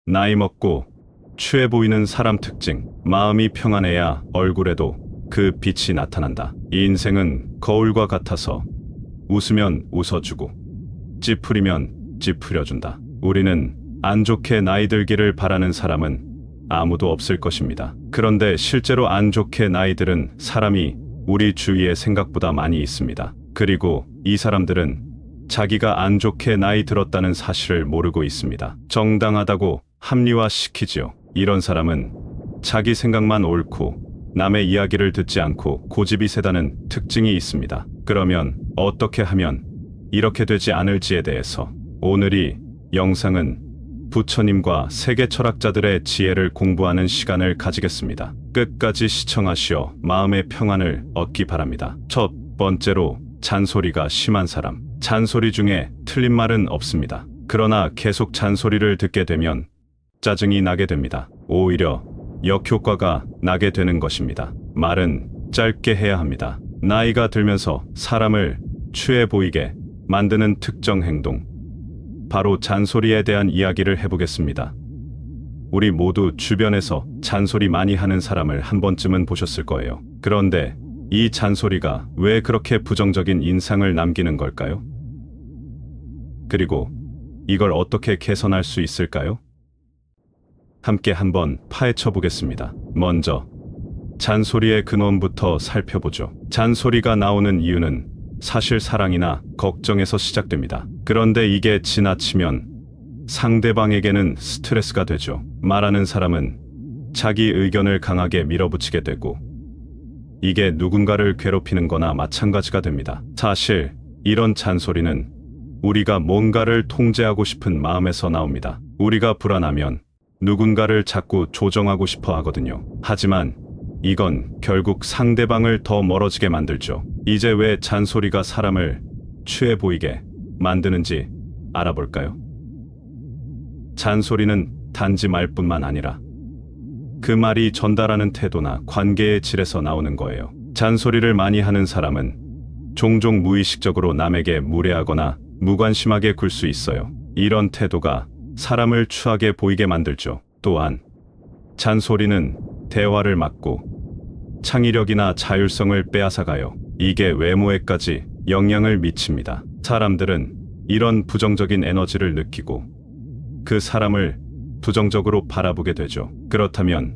나이 먹고 취해 보이는 사람 특징. 마음이 평안해야 얼굴에도 그 빛이 나타난다. 이 인생은 거울과 같아서 웃으면 웃어주고 찌푸리면 찌푸려준다. 우리는 안 좋게 나이 들기를 바라는 사람은 아무도 없을 것입니다. 그런데 실제로 안 좋게 나이 들은 사람이 우리 주위에 생각보다 많이 있습니다. 그리고 이 사람들은 자기가 안 좋게 나이 들었다는 사실을 모르고 있습니다. 정당하다고 합리화시키지요. 이런 사람은 자기 생각만 옳고 남의 이야기를 듣지 않고 고집이 세다는 특징이 있습니다. 그러면 어떻게 하면 이렇게 되지 않을지에 대해서 오늘 이 영상은 부처님과 세계 철학자들의 지혜를 공부하는 시간을 가지겠습니다. 끝까지 시청하시어 마음의 평안을 얻기 바랍니다. 첫 번째로, 잔소리가 심한 사람. 잔소리 중에 틀린 말은 없습니다. 그러나 계속 잔소리를 듣게 되면 짜증이 나게 됩니다. 오히려 역효과가 나게 되는 것입니다. 말은 짧게 해야 합니다. 나이가 들면서 사람을 취해 보이게 만드는 특정 행동, 바로 잔소리에 대한 이야기를 해보겠습니다. 우리 모두 주변에서 잔소리 많이 하는 사람을 한 번쯤은 보셨을 거예요. 그런데 이 잔소리가 왜 그렇게 부정적인 인상을 남기는 걸까요? 그리고 이걸 어떻게 개선할 수 있을까요? 함께 한번 파헤쳐 보겠습니다. 먼저 잔소리의 근원부터 살펴보죠. 잔소리가 나오는 이유는 사실 사랑이나 걱정에서 시작됩니다. 그런데 이게 지나치면 상대방에게는 스트레스가 되죠. 말하는 사람은 자기 의견을 강하게 밀어붙이게 되고 이게 누군가를 괴롭히는 거나 마찬가지가 됩니다. 사실 이런 잔소리는 우리가 뭔가를 통제하고 싶은 마음에서 나옵니다. 우리가 불안하면 누군가를 자꾸 조정하고 싶어 하거든요. 하지만 이건 결국 상대방을 더 멀어지게 만들죠. 이제 왜 잔소리가 사람을 취해 보이게 만드는지 알아볼까요? 잔소리는 단지 말뿐만 아니라 그 말이 전달하는 태도나 관계의 질에서 나오는 거예요. 잔소리를 많이 하는 사람은 종종 무의식적으로 남에게 무례하거나 무관심하게 굴 수 있어요. 이런 태도가 사람을 추하게 보이게 만들죠. 또한 잔소리는 대화를 막고 창의력이나 자율성을 빼앗아가요. 이게 외모에까지 영향을 미칩니다. 사람들은 이런 부정적인 에너지를 느끼고 그 사람을 부정적으로 바라보게 되죠. 그렇다면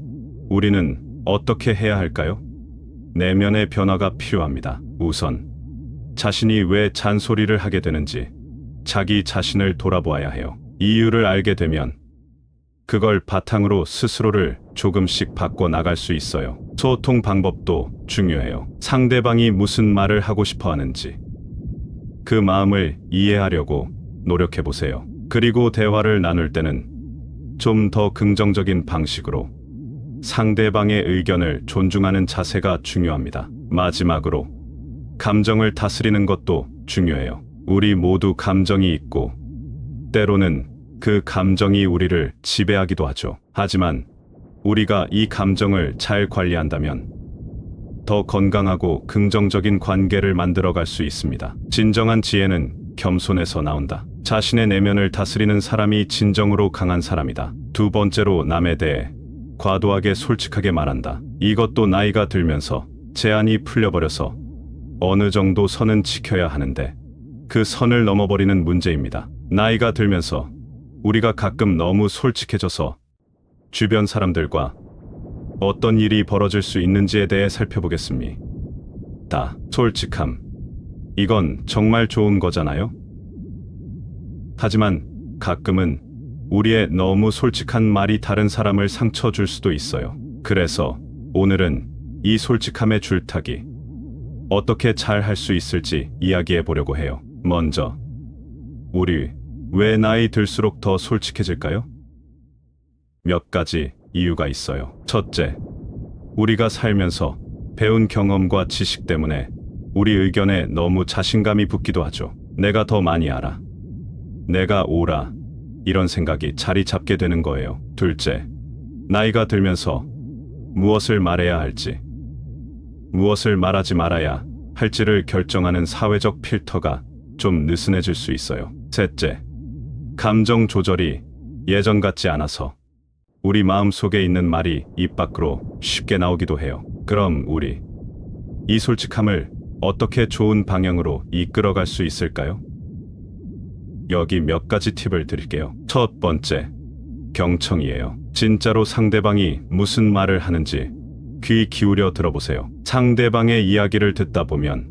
우리는 어떻게 해야 할까요? 내면의 변화가 필요합니다. 우선 자신이 왜 잔소리를 하게 되는지 자기 자신을 돌아보아야 해요. 이유를 알게 되면 그걸 바탕으로 스스로를 조금씩 바꿔 나갈 수 있어요. 소통 방법도 중요해요. 상대방이 무슨 말을 하고 싶어 하는지 그 마음을 이해하려고 노력해 보세요. 그리고 대화를 나눌 때는 좀 더 긍정적인 방식으로 상대방의 의견을 존중하는 자세가 중요합니다. 마지막으로 감정을 다스리는 것도 중요해요. 우리 모두 감정이 있고 때로는 그 감정이 우리를 지배하기도 하죠. 하지만 우리가 이 감정을 잘 관리한다면 더 건강하고 긍정적인 관계를 만들어갈 수 있습니다. 진정한 지혜는 겸손에서 나온다. 자신의 내면을 다스리는 사람이 진정으로 강한 사람이다. 두 번째로, 남에 대해 과도하게 솔직하게 말한다. 이것도 나이가 들면서 제한이 풀려버려서 어느 정도 선은 지켜야 하는데 그 선을 넘어버리는 문제입니다. 나이가 들면서 우리가 가끔 너무 솔직해져서 주변 사람들과 어떤 일이 벌어질 수 있는지에 대해 살펴보겠습니다. 솔직함. 이건 정말 좋은 거잖아요? 하지만 가끔은 우리의 너무 솔직한 말이 다른 사람을 상처 줄 수도 있어요. 그래서 오늘은 이 솔직함의 줄타기, 어떻게 잘 할 수 있을지 이야기해 보려고 해요. 먼저, 우리 왜 나이 들수록 더 솔직해질까요? 몇 가지 이유가 있어요. 첫째, 우리가 살면서 배운 경험과 지식 때문에 우리 의견에 너무 자신감이 붙기도 하죠. 내가 더 많이 알아. 내가 옳아. 이런 생각이 자리 잡게 되는 거예요. 둘째, 나이가 들면서 무엇을 말해야 할지, 무엇을 말하지 말아야 할지를 결정하는 사회적 필터가 좀 느슨해질 수 있어요. 셋째, 감정 조절이 예전 같지 않아서 우리 마음속에 있는 말이 입 밖으로 쉽게 나오기도 해요. 그럼 우리 이 솔직함을 어떻게 좋은 방향으로 이끌어갈 수 있을까요? 여기 몇 가지 팁을 드릴게요. 첫 번째, 경청이에요. 진짜로 상대방이 무슨 말을 하는지 귀 기울여 들어보세요. 상대방의 이야기를 듣다 보면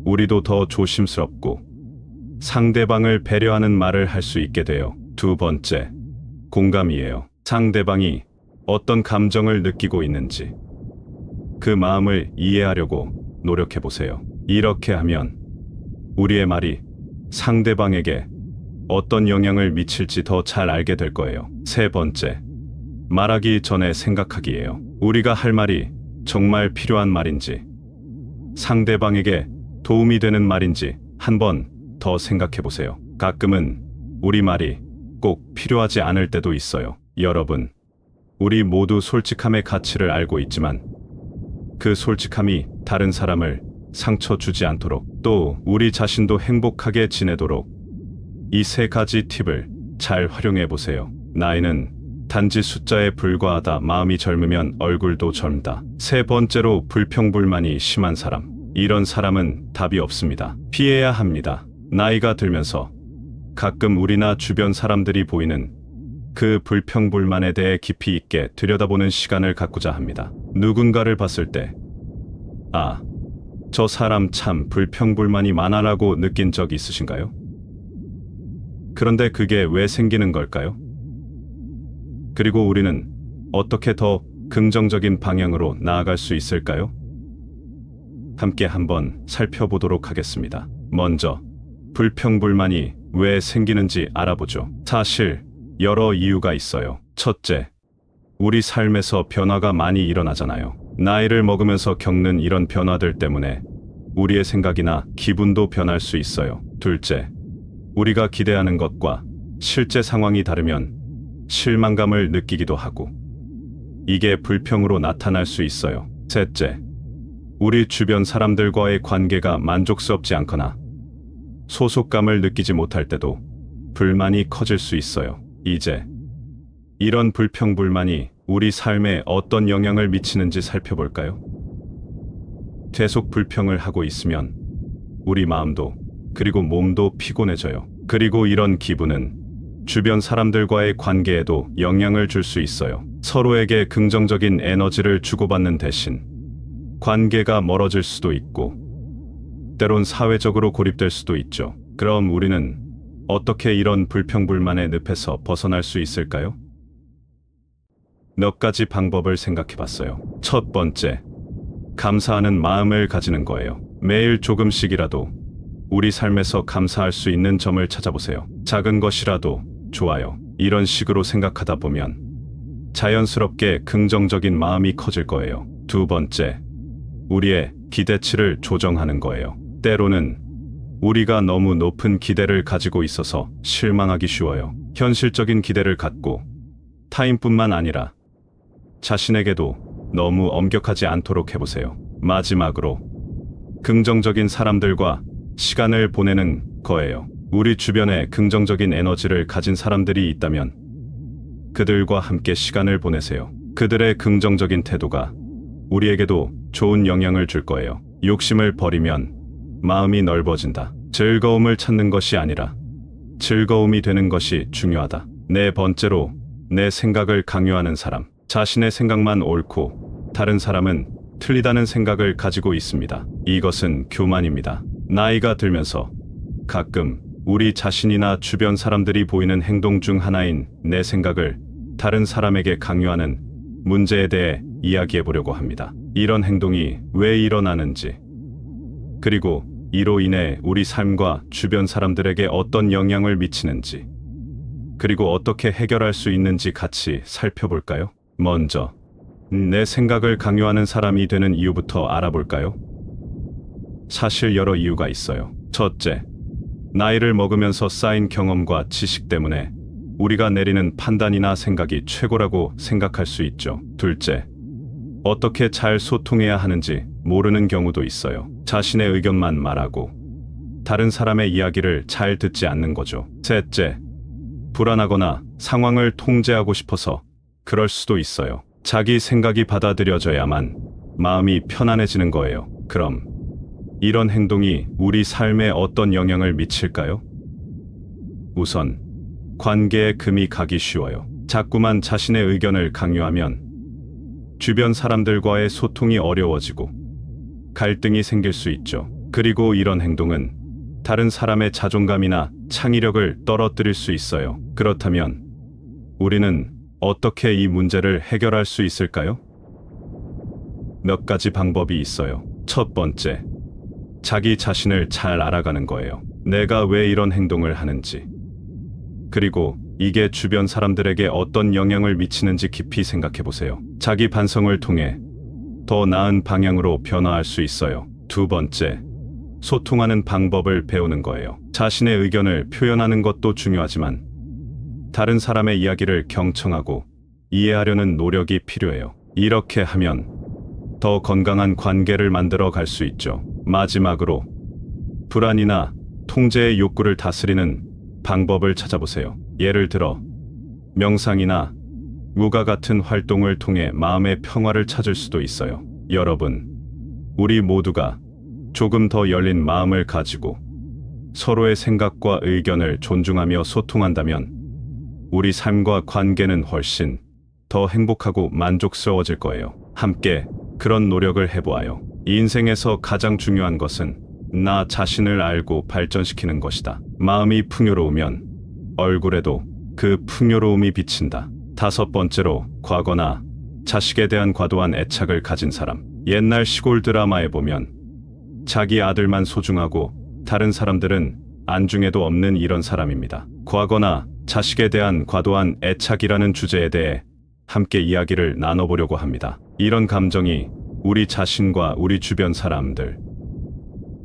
우리도 더 조심스럽고 상대방을 배려하는 말을 할 수 있게 돼요. 두 번째, 공감이에요. 상대방이 어떤 감정을 느끼고 있는지 그 마음을 이해하려고 노력해 보세요. 이렇게 하면 우리의 말이 상대방에게 어떤 영향을 미칠지 더 잘 알게 될 거예요. 세 번째, 말하기 전에 생각하기예요. 우리가 할 말이 정말 필요한 말인지, 상대방에게 도움이 되는 말인지 한 번 더 생각해 보세요. 가끔은 우리 말이 꼭 필요하지 않을 때도 있어요. 여러분, 우리 모두 솔직함의 가치를 알고 있지만 그 솔직함이 다른 사람을 상처 주지 않도록, 또 우리 자신도 행복하게 지내도록 이 세 가지 팁을 잘 활용해 보세요. 나이는 단지 숫자에 불과하다. 마음이 젊으면 얼굴도 젊다. 세 번째로, 불평불만이 심한 사람. 이런 사람은 답이 없습니다. 피해야 합니다. 나이가 들면서 가끔 우리나 주변 사람들이 보이는 그 불평불만에 대해 깊이 있게 들여다보는 시간을 갖고자 합니다. 누군가를 봤을 때, 아, 저 사람 참 불평불만이 많아라고 느낀 적 있으신가요? 그런데 그게 왜 생기는 걸까요? 그리고 우리는 어떻게 더 긍정적인 방향으로 나아갈 수 있을까요? 함께 한번 살펴보도록 하겠습니다. 먼저, 불평불만이 왜 생기는지 알아보죠. 사실 여러 이유가 있어요. 첫째, 우리 삶에서 변화가 많이 일어나잖아요. 나이를 먹으면서 겪는 이런 변화들 때문에 우리의 생각이나 기분도 변할 수 있어요. 둘째, 우리가 기대하는 것과 실제 상황이 다르면 실망감을 느끼기도 하고 이게 불평으로 나타날 수 있어요. 셋째, 우리 주변 사람들과의 관계가 만족스럽지 않거나 소속감을 느끼지 못할 때도 불만이 커질 수 있어요. 이제 이런 불평불만이 우리 삶에 어떤 영향을 미치는지 살펴볼까요? 계속 불평을 하고 있으면 우리 마음도 그리고 몸도 피곤해져요. 그리고 이런 기분은 주변 사람들과의 관계에도 영향을 줄 수 있어요. 서로에게 긍정적인 에너지를 주고받는 대신 관계가 멀어질 수도 있고 때론 사회적으로 고립될 수도 있죠. 그럼 우리는 어떻게 이런 불평불만의 늪에서 벗어날 수 있을까요? 몇 가지 방법을 생각해 봤어요. 첫 번째, 감사하는 마음을 가지는 거예요. 매일 조금씩이라도 우리 삶에서 감사할 수 있는 점을 찾아보세요. 작은 것이라도 좋아요. 이런 식으로 생각하다 보면 자연스럽게 긍정적인 마음이 커질 거예요. 두 번째, 우리의 기대치를 조정하는 거예요. 때로는 우리가 너무 높은 기대를 가지고 있어서 실망하기 쉬워요. 현실적인 기대를 갖고 타인뿐만 아니라 자신에게도 너무 엄격하지 않도록 해보세요. 마지막으로, 긍정적인 사람들과 시간을 보내는 거예요. 우리 주변에 긍정적인 에너지를 가진 사람들이 있다면 그들과 함께 시간을 보내세요. 그들의 긍정적인 태도가 우리에게도 좋은 영향을 줄 거예요. 욕심을 버리면 마음이 넓어진다. 즐거움을 찾는 것이 아니라 즐거움이 되는 것이 중요하다. 네 번째로, 내 생각을 강요하는 사람. 자신의 생각만 옳고 다른 사람은 틀리다는 생각을 가지고 있습니다. 이것은 교만입니다. 나이가 들면서 가끔 우리 자신이나 주변 사람들이 보이는 행동 중 하나인 내 생각을 다른 사람에게 강요하는 문제에 대해 이야기해 보려고 합니다. 이런 행동이 왜 일어나는지, 그리고 이로 인해 우리 삶과 주변 사람들에게 어떤 영향을 미치는지, 그리고 어떻게 해결할 수 있는지 같이 살펴볼까요? 먼저, 내 생각을 강요하는 사람이 되는 이유부터 알아볼까요? 사실 여러 이유가 있어요. 첫째, 나이를 먹으면서 쌓인 경험과 지식 때문에 우리가 내리는 판단이나 생각이 최고라고 생각할 수 있죠. 둘째, 어떻게 잘 소통해야 하는지 모르는 경우도 있어요. 자신의 의견만 말하고 다른 사람의 이야기를 잘 듣지 않는 거죠. 셋째, 불안하거나 상황을 통제하고 싶어서 그럴 수도 있어요. 자기 생각이 받아들여져야만 마음이 편안해지는 거예요. 그럼 이런 행동이 우리 삶에 어떤 영향을 미칠까요? 우선 관계에 금이 가기 쉬워요. 자꾸만 자신의 의견을 강요하면 주변 사람들과의 소통이 어려워지고 갈등이 생길 수 있죠. 그리고 이런 행동은 다른 사람의 자존감이나 창의력을 떨어뜨릴 수 있어요. 그렇다면 우리는 어떻게 이 문제를 해결할 수 있을까요? 몇 가지 방법이 있어요. 첫 번째, 자기 자신을 잘 알아가는 거예요. 내가 왜 이런 행동을 하는지, 그리고 이게 주변 사람들에게 어떤 영향을 미치는지 깊이 생각해 보세요. 자기 반성을 통해 더 나은 방향으로 변화할 수 있어요. 두 번째, 소통하는 방법을 배우는 거예요. 자신의 의견을 표현하는 것도 중요하지만 다른 사람의 이야기를 경청하고 이해하려는 노력이 필요해요. 이렇게 하면 더 건강한 관계를 만들어 갈 수 있죠. 마지막으로 불안이나 통제의 욕구를 다스리는 방법을 찾아보세요. 예를 들어 명상이나 무가 같은 활동을 통해 마음의 평화를 찾을 수도 있어요. 여러분, 우리 모두가 조금 더 열린 마음을 가지고 서로의 생각과 의견을 존중하며 소통한다면 우리 삶과 관계는 훨씬 더 행복하고 만족스러워질 거예요. 함께 그런 노력을 해보아요. 이 인생에서 가장 중요한 것은 나 자신을 알고 발전시키는 것이다. 마음이 풍요로우면 얼굴에도 그 풍요로움이 비친다. 다섯 번째로, 과거나 자식에 대한 과도한 애착을 가진 사람. 옛날 시골 드라마에 보면 자기 아들만 소중하고 다른 사람들은 안중에도 없는 이런 사람입니다. 과거나 자식에 대한 과도한 애착이라는 주제에 대해 함께 이야기를 나눠보려고 합니다. 이런 감정이 우리 자신과 우리 주변 사람들,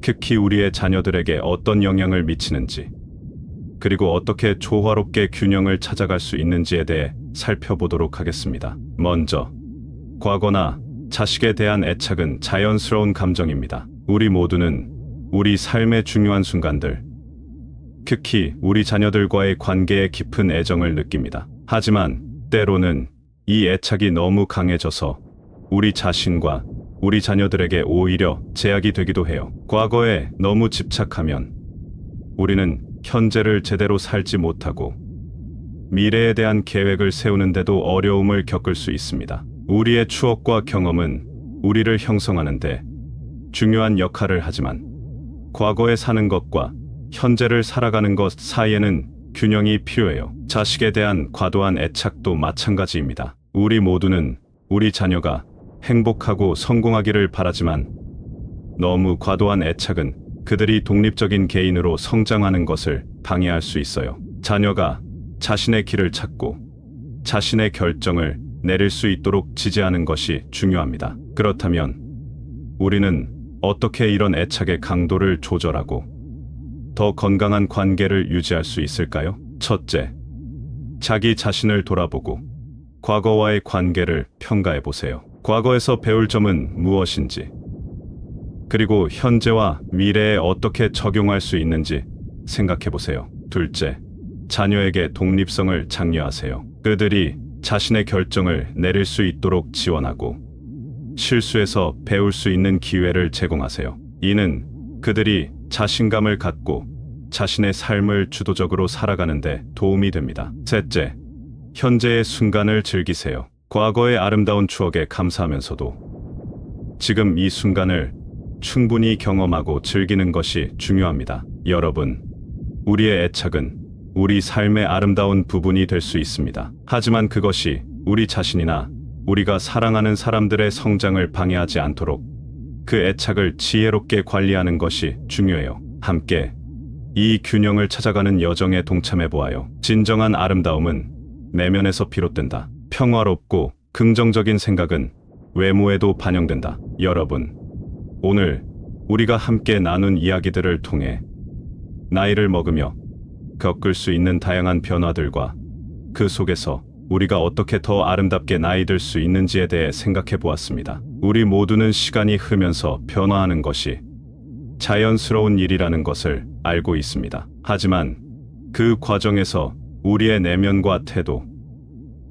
특히 우리의 자녀들에게 어떤 영향을 미치는지, 그리고 어떻게 조화롭게 균형을 찾아갈 수 있는지에 대해 살펴보도록 하겠습니다. 먼저, 과거나 자식에 대한 애착은 자연스러운 감정입니다. 우리 모두는 우리 삶의 중요한 순간들, 특히 우리 자녀들과의 관계에 깊은 애정을 느낍니다. 하지만 때로는 이 애착이 너무 강해져서 우리 자신과 우리 자녀들에게 오히려 제약이 되기도 해요. 과거에 너무 집착하면 우리는 현재를 제대로 살지 못하고 미래에 대한 계획을 세우는데도 어려움을 겪을 수 있습니다. 우리의 추억과 경험은 우리를 형성하는데 중요한 역할을 하지만 과거에 사는 것과 현재를 살아가는 것 사이에는 균형이 필요해요. 자식에 대한 과도한 애착도 마찬가지입니다. 우리 모두는 우리 자녀가 행복하고 성공하기를 바라지만 너무 과도한 애착은 그들이 독립적인 개인으로 성장하는 것을 방해할 수 있어요. 자녀가 자신의 길을 찾고 자신의 결정을 내릴 수 있도록 지지하는 것이 중요합니다. 그렇다면 우리는 어떻게 이런 애착의 강도를 조절하고 더 건강한 관계를 유지할 수 있을까요? 첫째, 자기 자신을 돌아보고 과거와의 관계를 평가해 보세요. 과거에서 배울 점은 무엇인지, 그리고 현재와 미래에 어떻게 적용할 수 있는지 생각해 보세요. 둘째, 자녀에게 독립성을 장려하세요. 그들이 자신의 결정을 내릴 수 있도록 지원하고 실수에서 배울 수 있는 기회를 제공하세요. 이는 그들이 자신감을 갖고 자신의 삶을 주도적으로 살아가는 데 도움이 됩니다. 셋째, 현재의 순간을 즐기세요. 과거의 아름다운 추억에 감사하면서도 지금 이 순간을 충분히 경험하고 즐기는 것이 중요합니다. 여러분, 우리의 애착은 우리 삶의 아름다운 부분이 될 수 있습니다. 하지만 그것이 우리 자신이나 우리가 사랑하는 사람들의 성장을 방해하지 않도록 그 애착을 지혜롭게 관리하는 것이 중요해요. 함께 이 균형을 찾아가는 여정에 동참해 보아요. 진정한 아름다움은 내면에서 비롯된다. 평화롭고 긍정적인 생각은 외모에도 반영된다. 여러분, 오늘 우리가 함께 나눈 이야기들을 통해 나이를 먹으며 겪을 수 있는 다양한 변화들과 그 속에서 우리가 어떻게 더 아름답게 나이 들 수 있는지에 대해 생각해 보았습니다. 우리 모두는 시간이 흐르면서 변화하는 것이 자연스러운 일이라는 것을 알고 있습니다. 하지만 그 과정에서 우리의 내면과 태도,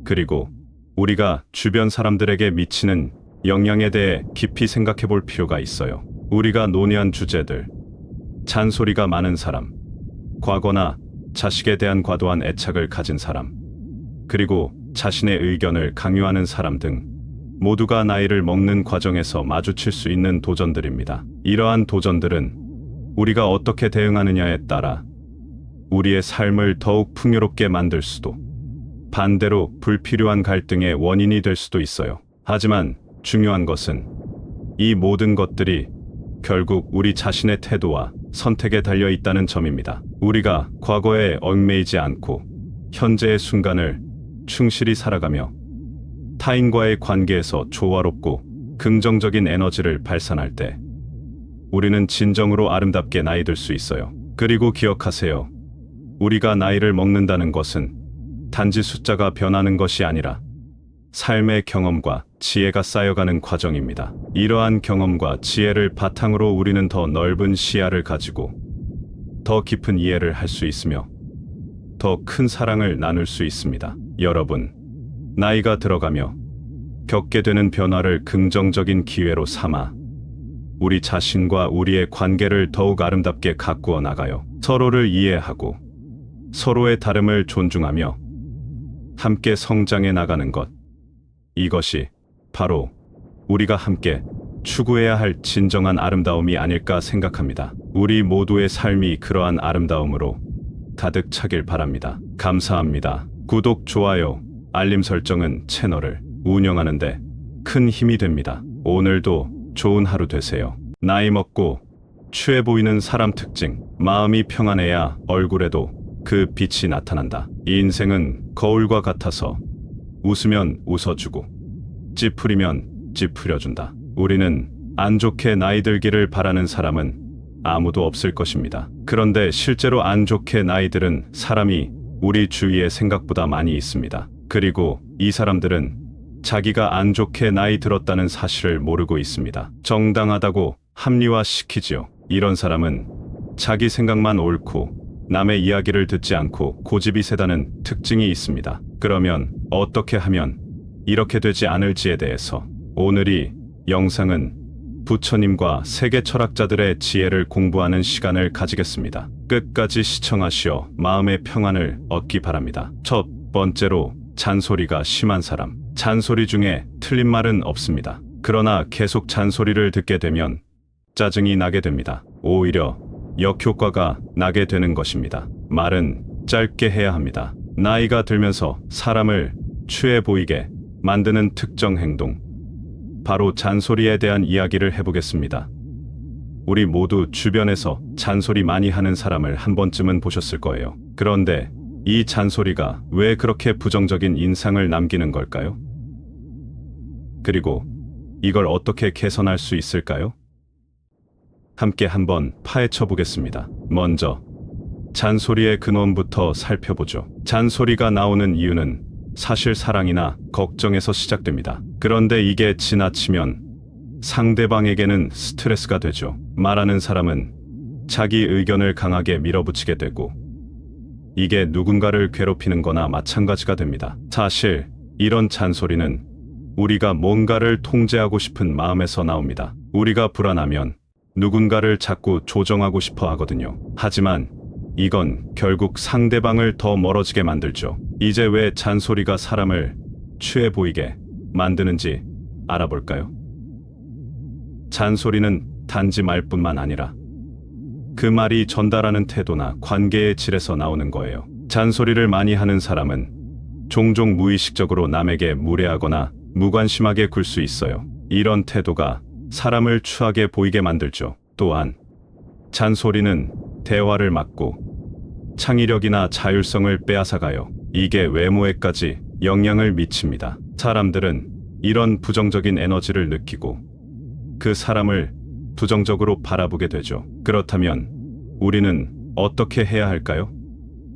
그리고 우리가 주변 사람들에게 미치는 영향에 대해 깊이 생각해 볼 필요가 있어요. 우리가 논의한 주제들, 잔소리가 많은 사람, 과거나 자식에 대한 과도한 애착을 가진 사람, 그리고 자신의 의견을 강요하는 사람 등 모두가 나이를 먹는 과정에서 마주칠 수 있는 도전들입니다. 이러한 도전들은 우리가 어떻게 대응하느냐에 따라 우리의 삶을 더욱 풍요롭게 만들 수도, 반대로 불필요한 갈등의 원인이 될 수도 있어요. 하지만 중요한 것은 이 모든 것들이 결국 우리 자신의 태도와 선택에 달려 있다는 점입니다. 우리가 과거에 얽매이지 않고 현재의 순간을 충실히 살아가며 타인과의 관계에서 조화롭고 긍정적인 에너지를 발산할 때 우리는 진정으로 아름답게 나이 들 수 있어요. 그리고 기억하세요. 우리가 나이를 먹는다는 것은 단지 숫자가 변하는 것이 아니라 삶의 경험과 지혜가 쌓여가는 과정입니다. 이러한 경험과 지혜를 바탕으로 우리는 더 넓은 시야를 가지고 더 깊은 이해를 할 수 있으며 더 큰 사랑을 나눌 수 있습니다. 여러분, 나이가 들어가며 겪게 되는 변화를 긍정적인 기회로 삼아 우리 자신과 우리의 관계를 더욱 아름답게 가꾸어 나가요. 서로를 이해하고 서로의 다름을 존중하며 함께 성장해 나가는 것. 이것이 바로 우리가 함께 추구해야 할 진정한 아름다움이 아닐까 생각합니다. 우리 모두의 삶이 그러한 아름다움으로 가득 차길 바랍니다. 감사합니다. 구독, 좋아요, 알림 설정은 채널을 운영하는데 큰 힘이 됩니다. 오늘도 좋은 하루 되세요. 나이 먹고 취해 보이는 사람 특징. 마음이 평안해야 얼굴에도 그 빛이 나타난다. 이 인생은 거울과 같아서 웃으면 웃어주고 찌푸리면 찌푸려준다. 우리는 안 좋게 나이 들기를 바라는 사람은 아무도 없을 것입니다. 그런데 실제로 안 좋게 나이 들은 사람이 우리 주위에 생각보다 많이 있습니다. 그리고 이 사람들은 자기가 안 좋게 나이 들었다는 사실을 모르고 있습니다. 정당하다고 합리화시키지요. 이런 사람은 자기 생각만 옳고 남의 이야기를 듣지 않고 고집이 세다는 특징이 있습니다. 그러면 어떻게 하면 이렇게 되지 않을지에 대해서 오늘 이 영상은 부처님과 세계 철학자들의 지혜를 공부하는 시간을 가지겠습니다. 끝까지 시청하시어 마음의 평안을 얻기 바랍니다. 첫 번째로, 잔소리가 심한 사람. 잔소리 중에 틀린 말은 없습니다. 그러나 계속 잔소리를 듣게 되면 짜증이 나게 됩니다. 오히려 역효과가 나게 되는 것입니다. 말은 짧게 해야 합니다. 나이가 들면서 사람을 취해 보이게 만드는 특정 행동, 바로 잔소리에 대한 이야기를 해보겠습니다. 우리 모두 주변에서 잔소리 많이 하는 사람을 한 번쯤은 보셨을 거예요. 그런데 이 잔소리가 왜 그렇게 부정적인 인상을 남기는 걸까요? 그리고 이걸 어떻게 개선할 수 있을까요? 함께 한번 파헤쳐 보겠습니다. 먼저 잔소리의 근원부터 살펴보죠. 잔소리가 나오는 이유는 사실 사랑이나 걱정에서 시작됩니다. 그런데 이게 지나치면 상대방에게는 스트레스가 되죠. 말하는 사람은 자기 의견을 강하게 밀어붙이게 되고 이게 누군가를 괴롭히는 거나 마찬가지가 됩니다. 사실 이런 잔소리는 우리가 뭔가를 통제하고 싶은 마음에서 나옵니다. 우리가 불안하면 누군가를 자꾸 조정하고 싶어 하거든요. 하지만 이건 결국 상대방을 더 멀어지게 만들죠. 이제 왜 잔소리가 사람을 취해 보이게 만드는지 알아볼까요? 잔소리는 단지 말뿐만 아니라 그 말이 전달하는 태도나 관계의 질에서 나오는 거예요. 잔소리를 많이 하는 사람은 종종 무의식적으로 남에게 무례하거나 무관심하게 굴 수 있어요. 이런 태도가 사람을 추하게 보이게 만들죠. 또한 잔소리는 대화를 막고 창의력이나 자율성을 빼앗아가요. 이게 외모에까지 영향을 미칩니다. 사람들은 이런 부정적인 에너지를 느끼고 그 사람을 부정적으로 바라보게 되죠. 그렇다면 우리는 어떻게 해야 할까요?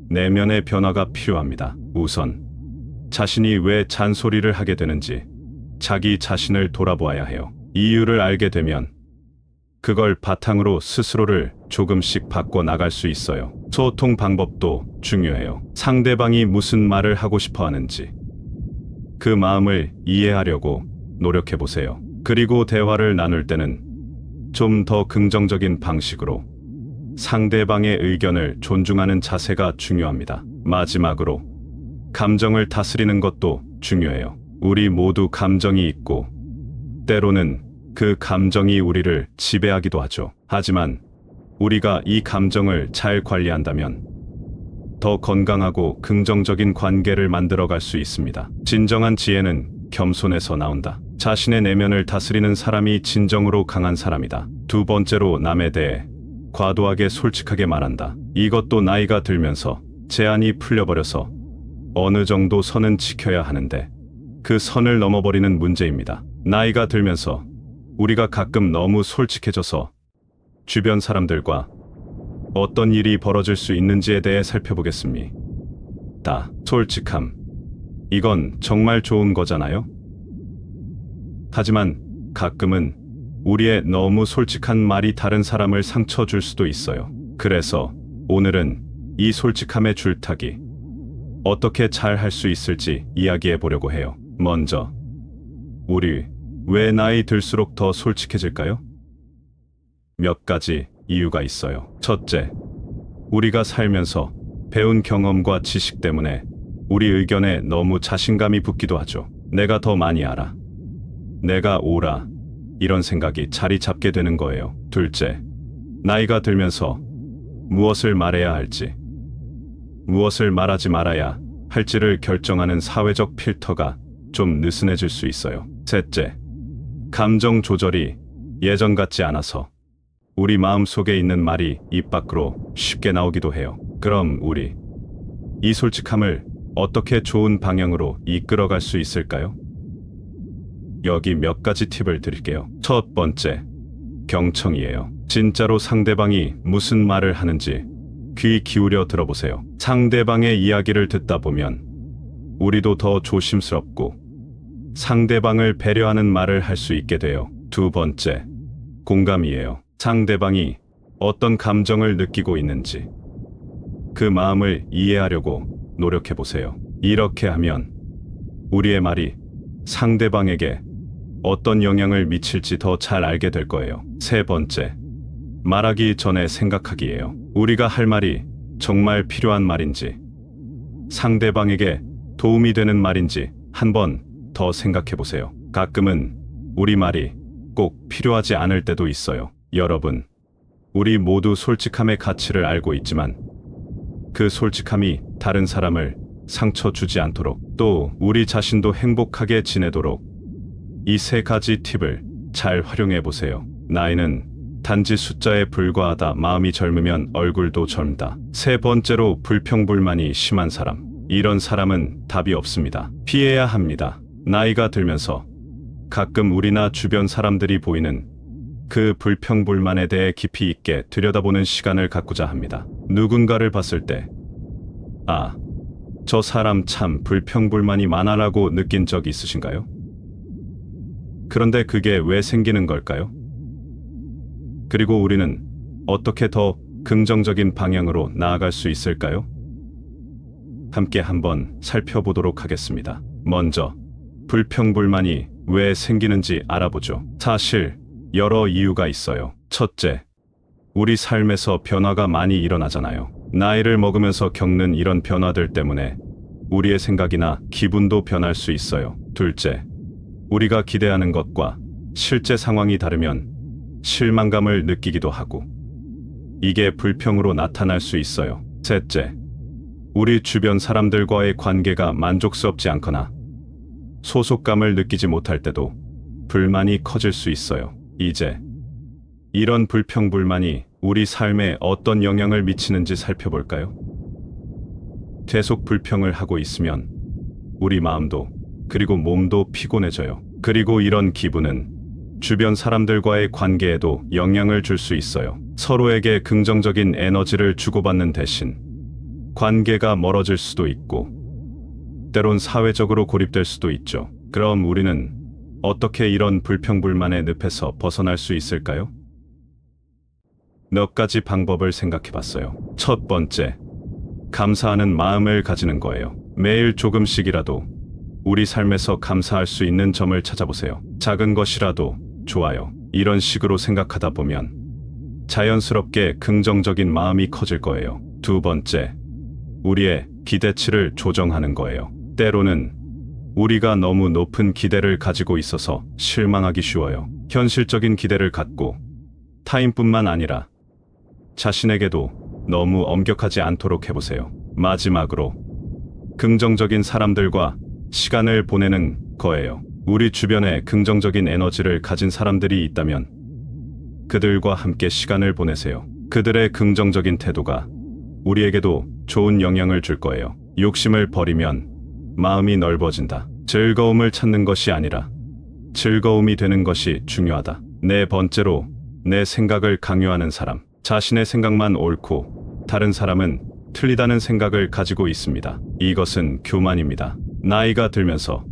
내면의 변화가 필요합니다. 우선 자신이 왜 잔소리를 하게 되는지 자기 자신을 돌아보아야 해요. 이유를 알게 되면 그걸 바탕으로 스스로를 조금씩 바꿔 나갈 수 있어요. 소통 방법도 중요해요. 상대방이 무슨 말을 하고 싶어 하는지, 그 마음을 이해하려고 노력해 보세요. 그리고 대화를 나눌 때는 좀 더 긍정적인 방식으로 상대방의 의견을 존중하는 자세가 중요합니다. 마지막으로 감정을 다스리는 것도 중요해요. 우리 모두 감정이 있고 때로는 그 감정이 우리를 지배하기도 하죠. 하지만 우리가 이 감정을 잘 관리한다면 더 건강하고 긍정적인 관계를 만들어갈 수 있습니다. 진정한 지혜는 겸손에서 나온다. 자신의 내면을 다스리는 사람이 진정으로 강한 사람이다. 두 번째로 남에 대해 과도하게 솔직하게 말한다. 이것도 나이가 들면서 제한이 풀려버려서 어느 정도 선은 지켜야 하는데 그 선을 넘어버리는 문제입니다. 나이가 들면서 우리가 가끔 너무 솔직해져서 주변 사람들과 어떤 일이 벌어질 수 있는지에 대해 살펴보겠습니다. 솔직함. 이건 정말 좋은 거잖아요? 하지만 가끔은 우리의 너무 솔직한 말이 다른 사람을 상처 줄 수도 있어요. 그래서 오늘은 이 솔직함의 줄타기, 어떻게 잘 할 수 있을지 이야기해 보려고 해요. 먼저, 우리 왜 나이 들수록 더 솔직해질까요? 몇 가지 이유가 있어요. 첫째, 우리가 살면서 배운 경험과 지식 때문에 우리 의견에 너무 자신감이 붙기도 하죠. 내가 더 많이 알아. 내가 옳아. 이런 생각이 자리 잡게 되는 거예요. 둘째, 나이가 들면서 무엇을 말해야 할지, 무엇을 말하지 말아야 할지를 결정하는 사회적 필터가 좀 느슨해질 수 있어요. 셋째, 감정 조절이 예전 같지 않아서 우리 마음속에 있는 말이 입 밖으로 쉽게 나오기도 해요. 그럼 우리 이 솔직함을 어떻게 좋은 방향으로 이끌어갈 수 있을까요? 여기 몇 가지 팁을 드릴게요. 첫 번째, 경청이에요. 진짜로 상대방이 무슨 말을 하는지 귀 기울여 들어보세요. 상대방의 이야기를 듣다 보면 우리도 더 조심스럽고 상대방을 배려하는 말을 할 수 있게 돼요. 두 번째, 공감이에요. 상대방이 어떤 감정을 느끼고 있는지 그 마음을 이해하려고 노력해 보세요. 이렇게 하면 우리의 말이 상대방에게 어떤 영향을 미칠지 더 잘 알게 될 거예요. 세 번째, 말하기 전에 생각하기예요. 우리가 할 말이 정말 필요한 말인지, 상대방에게 도움이 되는 말인지 한 번 더 생각해 보세요. 가끔은 우리 말이 꼭 필요하지 않을 때도 있어요. 여러분, 우리 모두 솔직함의 가치를 알고 있지만 그 솔직함이 다른 사람을 상처 주지 않도록, 또 우리 자신도 행복하게 지내도록 이 세 가지 팁을 잘 활용해 보세요. 나이는 단지 숫자에 불과하다. 마음이 젊으면 얼굴도 젊다. 세 번째로, 불평불만이 심한 사람. 이런 사람은 답이 없습니다. 피해야 합니다. 나이가 들면서 가끔 우리나 주변 사람들이 보이는 그 불평불만에 대해 깊이 있게 들여다보는 시간을 갖고자 합니다. 누군가를 봤을 때, 아, 저 사람 참 불평불만이 많아라고 느낀 적 있으신가요? 그런데 그게 왜 생기는 걸까요? 그리고 우리는 어떻게 더 긍정적인 방향으로 나아갈 수 있을까요? 함께 한번 살펴보도록 하겠습니다. 먼저, 불평불만이 왜 생기는지 알아보죠. 사실 여러 이유가 있어요. 첫째, 우리 삶에서 변화가 많이 일어나잖아요. 나이를 먹으면서 겪는 이런 변화들 때문에 우리의 생각이나 기분도 변할 수 있어요. 둘째, 우리가 기대하는 것과 실제 상황이 다르면 실망감을 느끼기도 하고 이게 불평으로 나타날 수 있어요. 셋째, 우리 주변 사람들과의 관계가 만족스럽지 않거나 소속감을 느끼지 못할 때도 불만이 커질 수 있어요. 이제 이런 불평불만이 우리 삶에 어떤 영향을 미치는지 살펴볼까요? 계속 불평을 하고 있으면 우리 마음도 그리고 몸도 피곤해져요. 그리고 이런 기분은 주변 사람들과의 관계에도 영향을 줄 수 있어요. 서로에게 긍정적인 에너지를 주고받는 대신 관계가 멀어질 수도 있고 때론 사회적으로 고립될 수도 있죠. 그럼 우리는 어떻게 이런 불평불만의 늪에서 벗어날 수 있을까요? 몇 가지 방법을 생각해 봤어요. 첫 번째, 감사하는 마음을 가지는 거예요. 매일 조금씩이라도 우리 삶에서 감사할 수 있는 점을 찾아보세요. 작은 것이라도 좋아요. 이런 식으로 생각하다 보면 자연스럽게 긍정적인 마음이 커질 거예요. 두 번째, 우리의 기대치를 조정하는 거예요. 때로는 우리가 너무 높은 기대를 가지고 있어서 실망하기 쉬워요. 현실적인 기대를 갖고 타인뿐만 아니라 자신에게도 너무 엄격하지 않도록 해보세요. 마지막으로, 긍정적인 사람들과 시간을 보내는 거예요. 우리 주변에 긍정적인 에너지를 가진 사람들이 있다면 그들과 함께 시간을 보내세요. 그들의 긍정적인 태도가 우리에게도 좋은 영향을 줄 거예요. 욕심을 버리면 마음이 넓어진다. 즐거움을 찾는 것이 아니라 즐거움이 되는 것이 중요하다. 네 번째로, 내 생각을 강요하는 사람. 자신의 생각만 옳고 다른 사람은 틀리다는 생각을 가지고 있습니다. 이것은 교만입니다. 나이가 들면서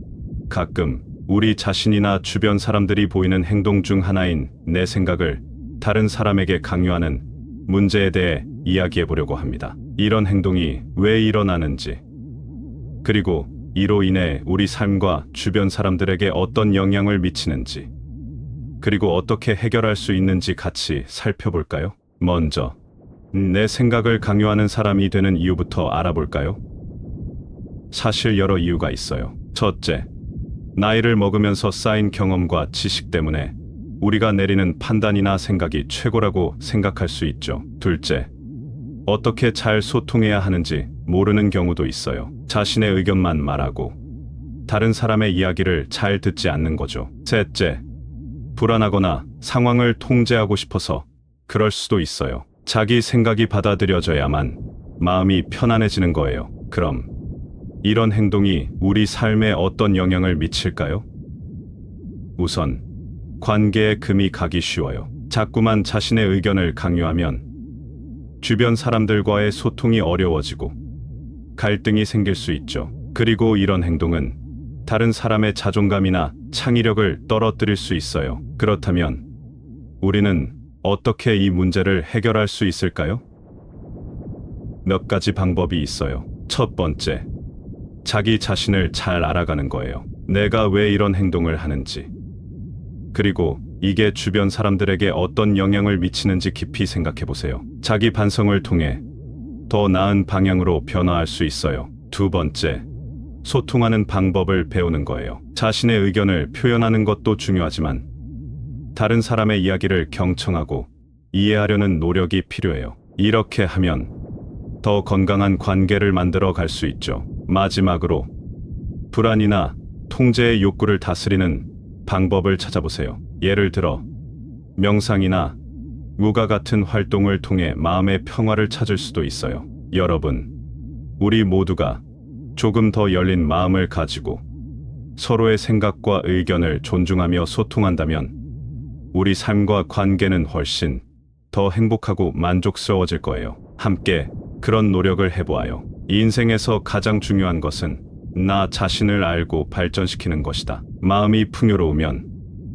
가끔 우리 자신이나 주변 사람들이 보이는 행동 중 하나인 내 생각을 다른 사람에게 강요하는 문제에 대해 이야기해 보려고 합니다. 이런 행동이 왜 일어나는지, 그리고 이로 인해 우리 삶과 주변 사람들에게 어떤 영향을 미치는지, 그리고 어떻게 해결할 수 있는지 같이 살펴볼까요? 먼저, 내 생각을 강요하는 사람이 되는 이유부터 알아볼까요? 사실 여러 이유가 있어요. 첫째, 나이를 먹으면서 쌓인 경험과 지식 때문에 우리가 내리는 판단이나 생각이 최고라고 생각할 수 있죠. 둘째, 어떻게 잘 소통해야 하는지 모르는 경우도 있어요. 자신의 의견만 말하고 다른 사람의 이야기를 잘 듣지 않는 거죠. 셋째, 불안하거나 상황을 통제하고 싶어서 그럴 수도 있어요. 자기 생각이 받아들여져야만 마음이 편안해지는 거예요. 그럼 이런 행동이 우리 삶에 어떤 영향을 미칠까요? 우선, 관계에 금이 가기 쉬워요. 자꾸만 자신의 의견을 강요하면 주변 사람들과의 소통이 어려워지고 갈등이 생길 수 있죠. 그리고 이런 행동은 다른 사람의 자존감이나 창의력을 떨어뜨릴 수 있어요. 그렇다면 우리는 어떻게 이 문제를 해결할 수 있을까요? 몇 가지 방법이 있어요. 첫 번째, 자기 자신을 잘 알아가는 거예요. 내가 왜 이런 행동을 하는지, 그리고 이게 주변 사람들에게 어떤 영향을 미치는지 깊이 생각해 보세요. 자기 반성을 통해 더 나은 방향으로 변화할 수 있어요. 두 번째, 소통하는 방법을 배우는 거예요. 자신의 의견을 표현하는 것도 중요하지만 다른 사람의 이야기를 경청하고 이해하려는 노력이 필요해요. 이렇게 하면 더 건강한 관계를 만들어 갈 수 있죠. 마지막으로, 불안이나 통제의 욕구를 다스리는 방법을 찾아보세요. 예를 들어 명상이나 무가 같은 활동을 통해 마음의 평화를 찾을 수도 있어요. 여러분, 우리 모두가 조금 더 열린 마음을 가지고 서로의 생각과 의견을 존중하며 소통한다면 우리 삶과 관계는 훨씬 더 행복하고 만족스러워질 거예요. 함께 그런 노력을 해보아요. 인생에서 가장 중요한 것은 나 자신을 알고 발전시키는 것이다. 마음이 풍요로우면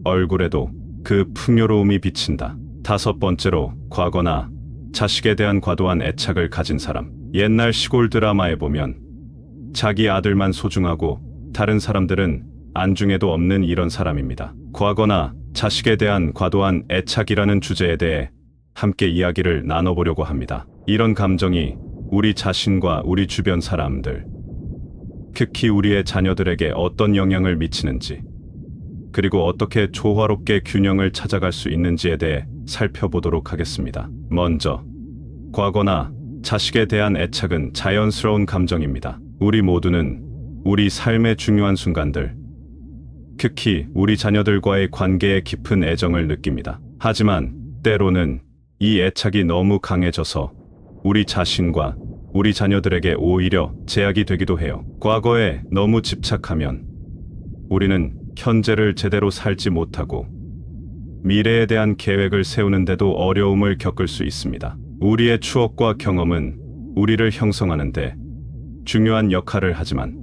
얼굴에도 그 풍요로움이 비친다. 다섯 번째로, 과거나 자식에 대한 과도한 애착을 가진 사람. 옛날 시골 드라마에 보면 자기 아들만 소중하고 다른 사람들은 안중에도 없는 이런 사람입니다. 과거나 자식에 대한 과도한 애착이라는 주제에 대해 함께 이야기를 나눠보려고 합니다. 이런 감정이 우리 자신과 우리 주변 사람들, 특히 우리의 자녀들에게 어떤 영향을 미치는지, 그리고 어떻게 조화롭게 균형을 찾아갈 수 있는지에 대해 살펴보도록 하겠습니다. 먼저, 과거나 자식에 대한 애착은 자연스러운 감정입니다. 우리 모두는 우리 삶의 중요한 순간들, 특히 우리 자녀들과의 관계에 깊은 애정을 느낍니다. 하지만 때로는 이 애착이 너무 강해져서 우리 자신과 우리 자녀들에게 오히려 제약이 되기도 해요. 과거에 너무 집착하면 우리는 현재를 제대로 살지 못하고 미래에 대한 계획을 세우는데도 어려움을 겪을 수 있습니다. 우리의 추억과 경험은 우리를 형성하는데 중요한 역할을 하지만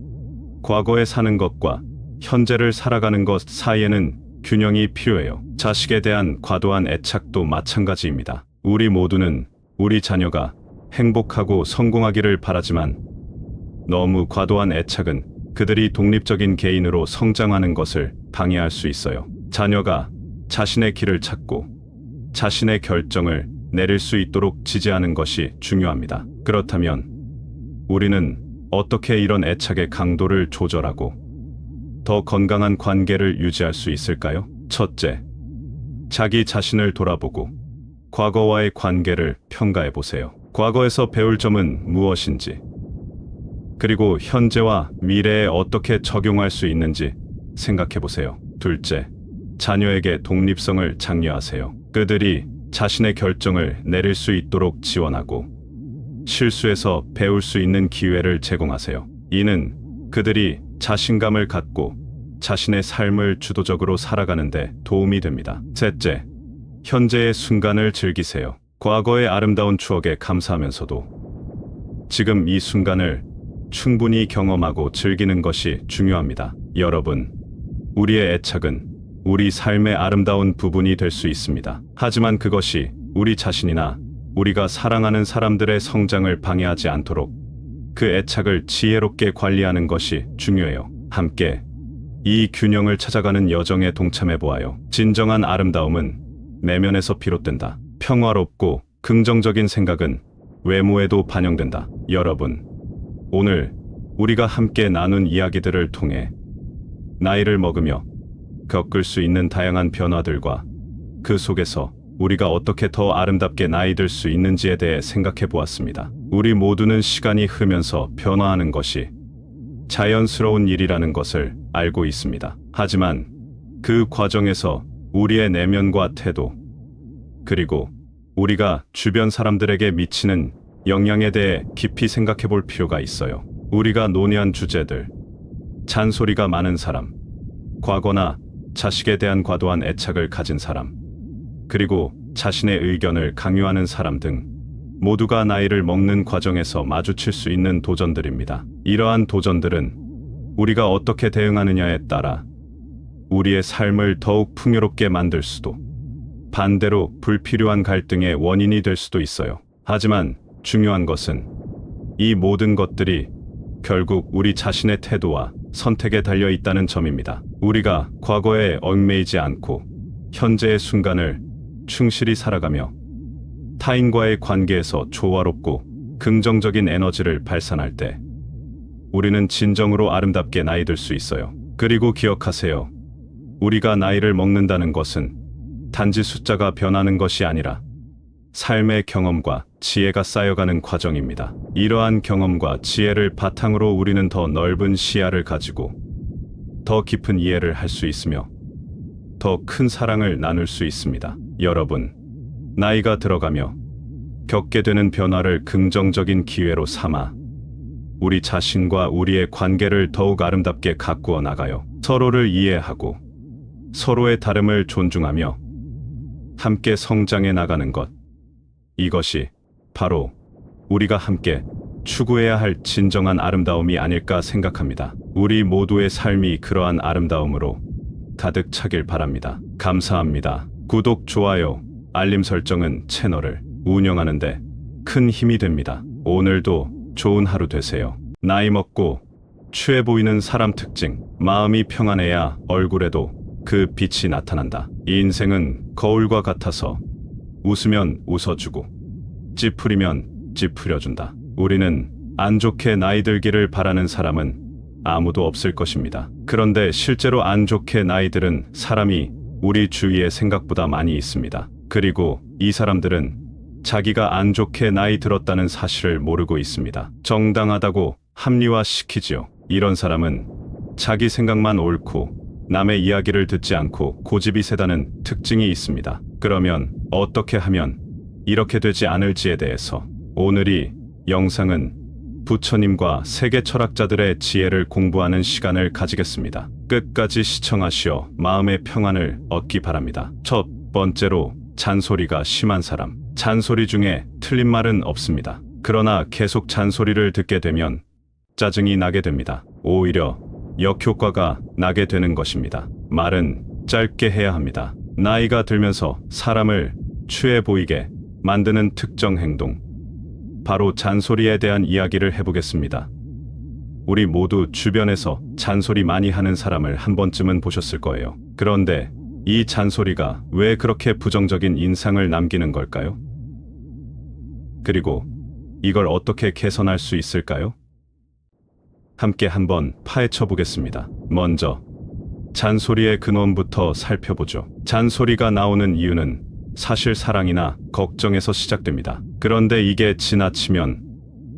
과거에 사는 것과 현재를 살아가는 것 사이에는 균형이 필요해요. 자식에 대한 과도한 애착도 마찬가지입니다. 우리 모두는 우리 자녀가 행복하고 성공하기를 바라지만 너무 과도한 애착은 그들이 독립적인 개인으로 성장하는 것을 방해할 수 있어요. 자녀가 자신의 길을 찾고 자신의 결정을 내릴 수 있도록 지지하는 것이 중요합니다. 그렇다면 우리는 어떻게 이런 애착의 강도를 조절하고 더 건강한 관계를 유지할 수 있을까요? 첫째, 자기 자신을 돌아보고 과거와의 관계를 평가해 보세요. 과거에서 배울 점은 무엇인지, 그리고 현재와 미래에 어떻게 적용할 수 있는지 생각해 보세요. 둘째, 자녀에게 독립성을 장려하세요. 그들이 자신의 결정을 내릴 수 있도록 지원하고 실수에서 배울 수 있는 기회를 제공하세요. 이는 그들이 자신감을 갖고 자신의 삶을 주도적으로 살아가는 데 도움이 됩니다. 셋째, 현재의 순간을 즐기세요. 과거의 아름다운 추억에 감사하면서도 지금 이 순간을 충분히 경험하고 즐기는 것이 중요합니다. 여러분, 우리의 애착은 우리 삶의 아름다운 부분이 될 수 있습니다. 하지만 그것이 우리 자신이나 우리가 사랑하는 사람들의 성장을 방해하지 않도록 그 애착을 지혜롭게 관리하는 것이 중요해요. 함께 이 균형을 찾아가는 여정에 동참해 보아요. 진정한 아름다움은 내면에서 비롯된다. 평화롭고 긍정적인 생각은 외모에도 반영된다. 여러분, 오늘 우리가 함께 나눈 이야기들을 통해 나이를 먹으며 겪을 수 있는 다양한 변화들과 그 속에서 우리가 어떻게 더 아름답게 나이 들 수 있는지에 대해 생각해 보았습니다. 우리 모두는 시간이 흐르면서 변화하는 것이 자연스러운 일이라는 것을 알고 있습니다. 하지만 그 과정에서 우리의 내면과 태도, 그리고 우리가 주변 사람들에게 미치는 영향에 대해 깊이 생각해 볼 필요가 있어요. 우리가 논의한 주제들, 잔소리가 많은 사람, 과거나 자식에 대한 과도한 애착을 가진 사람, 그리고 자신의 의견을 강요하는 사람 등 모두가 나이를 먹는 과정에서 마주칠 수 있는 도전들입니다. 이러한 도전들은 우리가 어떻게 대응하느냐에 따라 우리의 삶을 더욱 풍요롭게 만들 수도, 반대로 불필요한 갈등의 원인이 될 수도 있어요. 하지만 중요한 것은 이 모든 것들이 결국 우리 자신의 태도와 선택에 달려 있다는 점입니다. 우리가 과거에 얽매이지 않고 현재의 순간을 충실히 살아가며 타인과의 관계에서 조화롭고 긍정적인 에너지를 발산할 때 우리는 진정으로 아름답게 나이 들 수 있어요. 그리고 기억하세요. 우리가 나이를 먹는다는 것은 단지 숫자가 변하는 것이 아니라 삶의 경험과 지혜가 쌓여가는 과정입니다. 이러한 경험과 지혜를 바탕으로 우리는 더 넓은 시야를 가지고 더 깊은 이해를 할 수 있으며 더 큰 사랑을 나눌 수 있습니다. 여러분, 나이가 들어가며 겪게 되는 변화를 긍정적인 기회로 삼아 우리 자신과 우리의 관계를 더욱 아름답게 가꾸어 나가요. 서로를 이해하고 서로의 다름을 존중하며 함께 성장해 나가는 것, 이것이 바로 우리가 함께 추구해야 할 진정한 아름다움이 아닐까 생각합니다. 우리 모두의 삶이 그러한 아름다움으로 가득 차길 바랍니다. 감사합니다. 구독, 좋아요, 알림 설정은 채널을 운영하는데 큰 힘이 됩니다. 오늘도 좋은 하루 되세요. 나이 먹고 추해 보이는 사람 특징, 마음이 평안해야 얼굴에도 그 빛이 나타난다. 이 인생은 거울과 같아서 웃으면 웃어주고 찌푸리면 찌푸려준다. 우리는 안 좋게 나이 들기를 바라는 사람은 아무도 없을 것입니다. 그런데 실제로 안 좋게 나이 들은 사람이 우리 주위에 생각보다 많이 있습니다. 그리고 이 사람들은 자기가 안 좋게 나이 들었다는 사실을 모르고 있습니다. 정당하다고 합리화시키지요. 이런 사람은 자기 생각만 옳고 남의 이야기를 듣지 않고 고집이 세다는 특징이 있습니다. 그러면 어떻게 하면 이렇게 되지 않을지에 대해서 오늘 이 영상은 부처님과 세계 철학자들의 지혜를 공부하는 시간을 가지겠습니다. 끝까지 시청하시어 마음의 평안을 얻기 바랍니다. 첫 번째로, 잔소리가 심한 사람. 잔소리 중에 틀린 말은 없습니다. 그러나 계속 잔소리를 듣게 되면 짜증이 나게 됩니다. 오히려 역효과가 나게 되는 것입니다. 말은 짧게 해야 합니다. 나이가 들면서 사람을 추해 보이게 만드는 특정 행동, 바로 잔소리에 대한 이야기를 해보겠습니다. 우리 모두 주변에서 잔소리 많이 하는 사람을 한 번쯤은 보셨을 거예요. 그런데 이 잔소리가 왜 그렇게 부정적인 인상을 남기는 걸까요? 그리고 이걸 어떻게 개선할 수 있을까요? 함께 한번 파헤쳐 보겠습니다. 먼저 잔소리의 근원부터 살펴보죠. 잔소리가 나오는 이유는 사실 사랑이나 걱정에서 시작됩니다. 그런데 이게 지나치면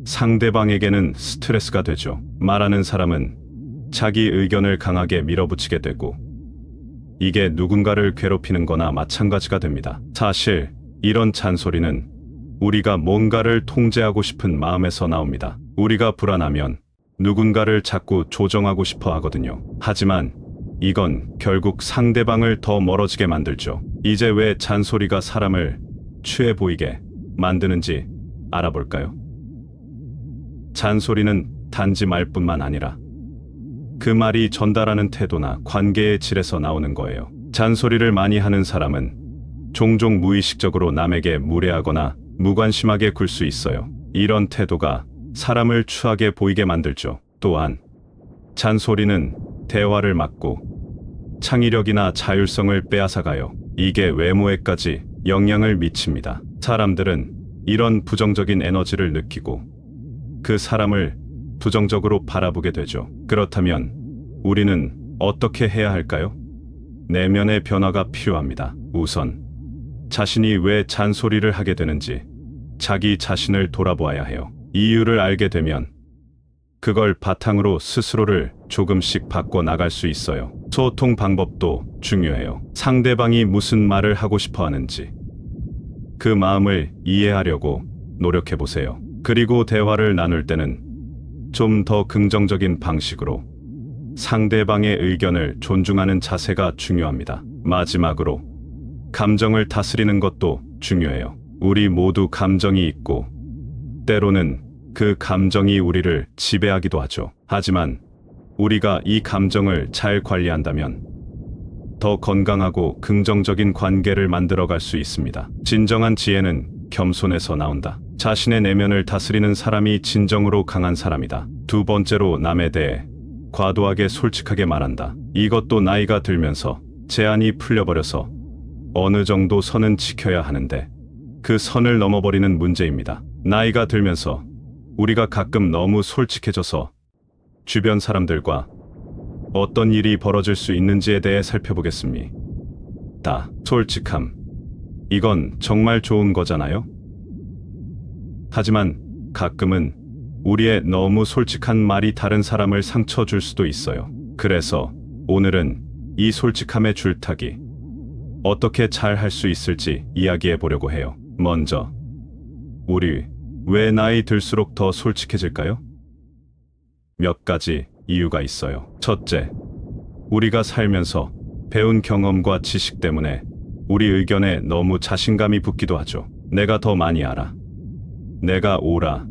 상대방에게는 스트레스가 되죠. 말하는 사람은 자기 의견을 강하게 밀어붙이게 되고 이게 누군가를 괴롭히는 거나 마찬가지가 됩니다. 사실 이런 잔소리는 우리가 뭔가를 통제하고 싶은 마음에서 나옵니다. 우리가 불안하면 누군가를 자꾸 조정하고 싶어 하거든요. 하지만 이건 결국 상대방을 더 멀어지게 만들죠. 이제 왜 잔소리가 사람을 취해 보이게 만드는지 알아볼까요? 잔소리는 단지 말뿐만 아니라 그 말이 전달하는 태도나 관계의 질에서 나오는 거예요. 잔소리를 많이 하는 사람은 종종 무의식적으로 남에게 무례하거나 무관심하게 굴 수 있어요. 이런 태도가 사람을 추하게 보이게 만들죠. 또한 잔소리는 대화를 막고 창의력이나 자율성을 빼앗아가요. 이게 외모에까지 영향을 미칩니다. 사람들은 이런 부정적인 에너지를 느끼고 그 사람을 부정적으로 바라보게 되죠. 그렇다면 우리는 어떻게 해야 할까요? 내면의 변화가 필요합니다. 우선 자신이 왜 잔소리를 하게 되는지 자기 자신을 돌아보아야 해요. 이유를 알게 되면 그걸 바탕으로 스스로를 조금씩 바꿔 나갈 수 있어요. 소통 방법도 중요해요. 상대방이 무슨 말을 하고 싶어 하는지 그 마음을 이해하려고 노력해 보세요. 그리고 대화를 나눌 때는 좀 더 긍정적인 방식으로 상대방의 의견을 존중하는 자세가 중요합니다. 마지막으로 감정을 다스리는 것도 중요해요. 우리 모두 감정이 있고 때로는 그 감정이 우리를 지배하기도 하죠. 하지만 우리가 이 감정을 잘 관리한다면 더 건강하고 긍정적인 관계를 만들어갈 수 있습니다. 진정한 지혜는 겸손에서 나온다. 자신의 내면을 다스리는 사람이 진정으로 강한 사람이다. 두 번째로 남에 대해 과도하게 솔직하게 말한다. 이것도 나이가 들면서 제한이 풀려버려서 어느 정도 선은 지켜야 하는데 그 선을 넘어버리는 문제입니다. 나이가 들면서 우리가 가끔 너무 솔직해져서 주변 사람들과 어떤 일이 벌어질 수 있는지에 대해 살펴보겠습니다. 솔직함. 이건 정말 좋은 거잖아요? 하지만 가끔은 우리의 너무 솔직한 말이 다른 사람을 상처 줄 수도 있어요. 그래서 오늘은 이 솔직함의 줄타기 어떻게 잘 할 수 있을지 이야기해 보려고 해요. 먼저 우리 왜 나이 들수록 더 솔직해질까요? 몇 가지 이유가 있어요. 첫째, 우리가 살면서 배운 경험과 지식 때문에 우리 의견에 너무 자신감이 붙기도 하죠. 내가 더 많이 알아. 내가 옳아.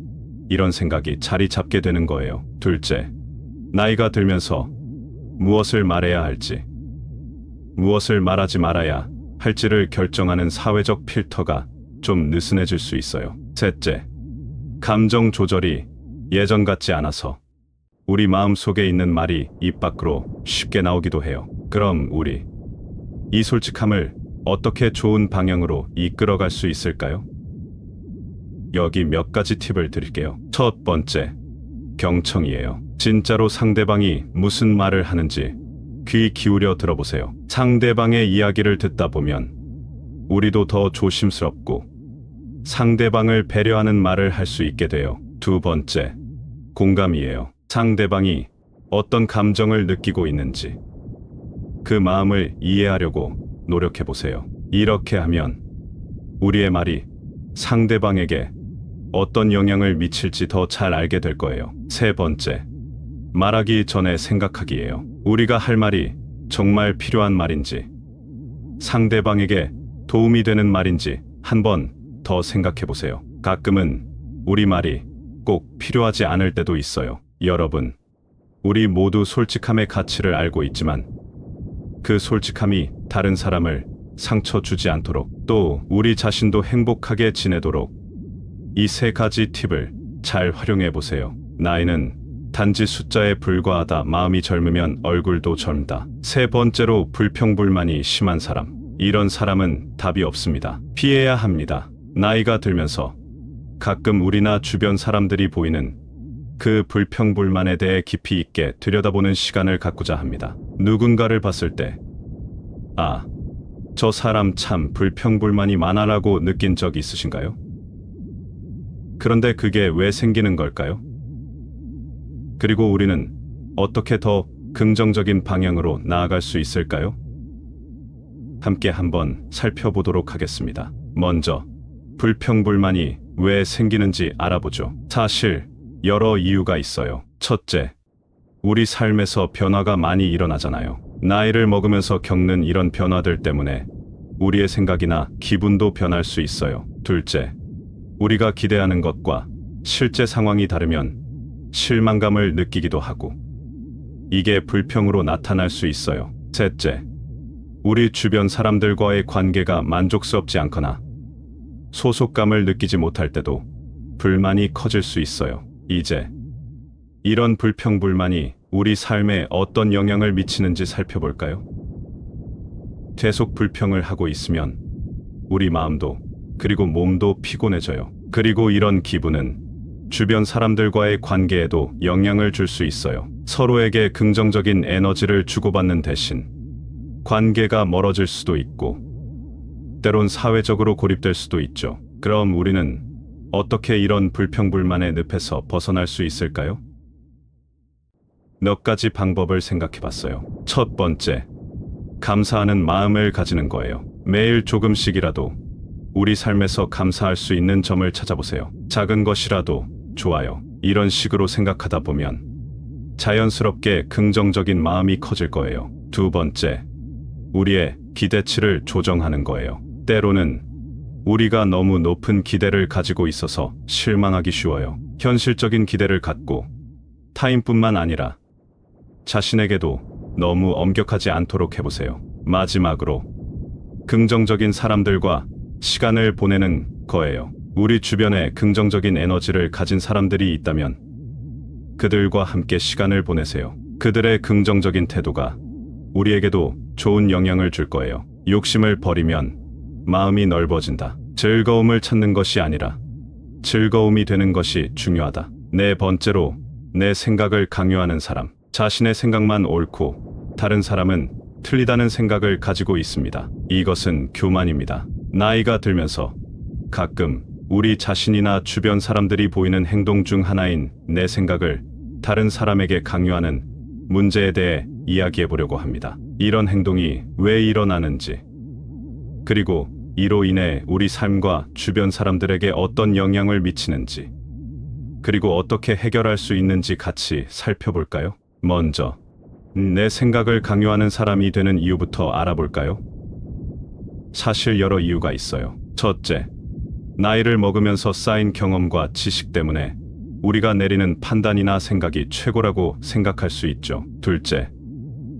이런 생각이 자리 잡게 되는 거예요. 둘째, 나이가 들면서 무엇을 말해야 할지, 무엇을 말하지 말아야 할지를 결정하는 사회적 필터가 좀 느슨해질 수 있어요. 셋째, 감정 조절이 예전 같지 않아서 우리 마음 속에 있는 말이 입 밖으로 쉽게 나오기도 해요. 그럼 우리 이 솔직함을 어떻게 좋은 방향으로 이끌어갈 수 있을까요? 여기 몇 가지 팁을 드릴게요. 첫 번째, 경청이에요. 진짜로 상대방이 무슨 말을 하는지 귀 기울여 들어보세요. 상대방의 이야기를 듣다 보면 우리도 더 조심스럽고 상대방을 배려하는 말을 할 수 있게 돼요. 두 번째, 공감이에요. 상대방이 어떤 감정을 느끼고 있는지 그 마음을 이해하려고 노력해 보세요. 이렇게 하면 우리의 말이 상대방에게 어떤 영향을 미칠지 더 잘 알게 될 거예요. 세 번째, 말하기 전에 생각하기예요. 우리가 할 말이 정말 필요한 말인지, 상대방에게 도움이 되는 말인지 한 번 더 생각해 보세요. 가끔은 우리 말이 꼭 필요하지 않을 때도 있어요. 여러분, 우리 모두 솔직함의 가치를 알고 있지만 그 솔직함이 다른 사람을 상처 주지 않도록 또 우리 자신도 행복하게 지내도록 이 세 가지 팁을 잘 활용해 보세요. 나이는 단지 숫자에 불과하다. 마음이 젊으면 얼굴도 젊다. 세 번째로 불평불만이 심한 사람. 이런 사람은 답이 없습니다. 피해야 합니다. 나이가 들면서 가끔 우리나 주변 사람들이 보이는 그 불평불만에 대해 깊이 있게 들여다보는 시간을 갖고자 합니다. 누군가를 봤을 때, 아, 저 사람 참 불평불만이 많아라고 느낀 적 있으신가요? 그런데 그게 왜 생기는 걸까요? 그리고 우리는 어떻게 더 긍정적인 방향으로 나아갈 수 있을까요? 함께 한번 살펴보도록 하겠습니다. 먼저, 불평불만이 왜 생기는지 알아보죠. 사실, 여러 이유가 있어요. 첫째, 우리 삶에서 변화가 많이 일어나잖아요. 나이를 먹으면서 겪는 이런 변화들 때문에 우리의 생각이나 기분도 변할 수 있어요. 둘째, 우리가 기대하는 것과 실제 상황이 다르면 실망감을 느끼기도 하고 이게 불평으로 나타날 수 있어요. 셋째, 우리 주변 사람들과의 관계가 만족스럽지 않거나 소속감을 느끼지 못할 때도 불만이 커질 수 있어요. 이제 이런 불평불만이 우리 삶에 어떤 영향을 미치는지 살펴볼까요? 계속 불평을 하고 있으면 우리 마음도 그리고 몸도 피곤해져요. 그리고 이런 기분은 주변 사람들과의 관계에도 영향을 줄 수 있어요. 서로에게 긍정적인 에너지를 주고받는 대신 관계가 멀어질 수도 있고 때론 사회적으로 고립될 수도 있죠. 그럼 우리는 어떻게 이런 불평불만의 늪에서 벗어날 수 있을까요? 몇 가지 방법을 생각해 봤어요. 첫 번째, 감사하는 마음을 가지는 거예요. 매일 조금씩이라도 우리 삶에서 감사할 수 있는 점을 찾아보세요. 작은 것이라도 좋아요. 이런 식으로 생각하다 보면 자연스럽게 긍정적인 마음이 커질 거예요. 두 번째, 우리의 기대치를 조정하는 거예요. 때로는 우리가 너무 높은 기대를 가지고 있어서 실망하기 쉬워요. 현실적인 기대를 갖고 타인뿐만 아니라 자신에게도 너무 엄격하지 않도록 해보세요. 마지막으로 긍정적인 사람들과 시간을 보내는 거예요. 우리 주변에 긍정적인 에너지를 가진 사람들이 있다면 그들과 함께 시간을 보내세요. 그들의 긍정적인 태도가 우리에게도 좋은 영향을 줄 거예요. 욕심을 버리면 마음이 넓어진다. 즐거움을 찾는 것이 아니라 즐거움이 되는 것이 중요하다. 네 번째로, 내 생각을 강요하는 사람. 자신의 생각만 옳고 다른 사람은 틀리다는 생각을 가지고 있습니다. 이것은 교만입니다. 나이가 들면서 가끔 우리 자신이나 주변 사람들이 보이는 행동 중 하나인 내 생각을 다른 사람에게 강요하는 문제에 대해 이야기해 보려고 합니다. 이런 행동이 왜 일어나는지, 그리고 이로 인해 우리 삶과 주변 사람들에게 어떤 영향을 미치는지, 그리고 어떻게 해결할 수 있는지 같이 살펴볼까요? 먼저, 내 생각을 강요하는 사람이 되는 이유부터 알아볼까요? 사실 여러 이유가 있어요. 첫째, 나이를 먹으면서 쌓인 경험과 지식 때문에 우리가 내리는 판단이나 생각이 최고라고 생각할 수 있죠. 둘째,